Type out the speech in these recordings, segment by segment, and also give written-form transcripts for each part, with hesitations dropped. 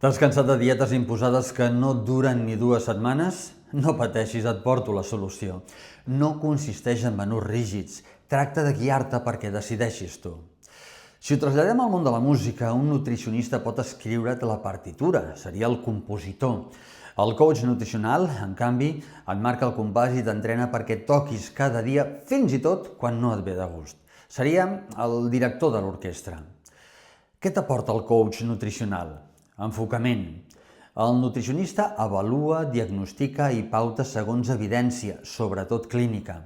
T'has cansat de dietes imposades que no duren ni 2 setmanes? No pateixis, et porto la solució. No consisteix en menús rígids, tracta de guiar-te perquè decideixis tu. Si ho traslladem al món de la música, un nutricionista pot escriure't la partitura, seria el compositor. El coach nutricional, en canvi, et marca el compàs i t'entrena perquè toquis cada dia, fins i tot quan no et ve de gust. Seria el director de l'orquestra. Què t'aporta el coach nutricional? Enfocament. El nutricionista avalua, diagnostica i pauta segons evidència, sobretot clínica.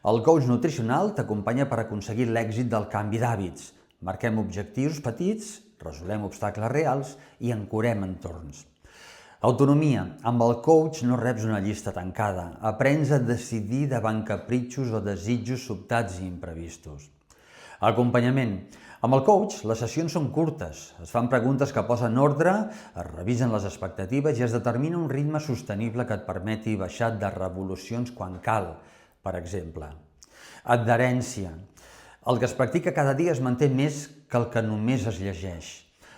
El coach nutricional t'acompanya per aconseguir l'èxit del canvi d'hàbits. Marquem objectius petits, resolem obstacles reals i ancorem entorns. Autonomia. Amb el coach no reps una llista tancada. Aprens a decidir davant capritxos o desitjos sobtats i imprevistos. Acompanyament. Amb el coach, les sessions són curtes, es fan preguntes que posen ordre, es revisen les expectatives i es determina un ritme sostenible que et permeti baixar de revolucions quan cal, per exemple. Adherència. El que es practica cada dia es manté més que el que només es llegeix.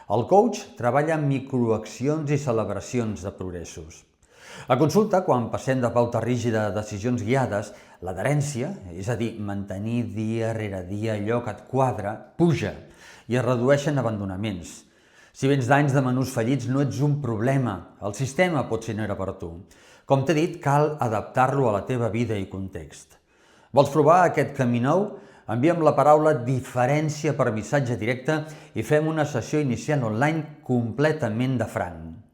El coach treballa amb microaccions i celebracions de progressos. A consulta, quan passem de pauta rígida a decisions guiades, l'adherència, és a dir, mantenir dia rere dia allò que et quadra, puja i es redueixen abandonaments. Si vens d'anys de menús fallits, no ets un problema, el sistema potser no era per tu. Com t'he dit, cal adaptar-lo a la teva vida i context. Vols provar aquest camí nou? Envia'm la paraula diferència per missatge directe i fem una sessió inicial online completament de franc.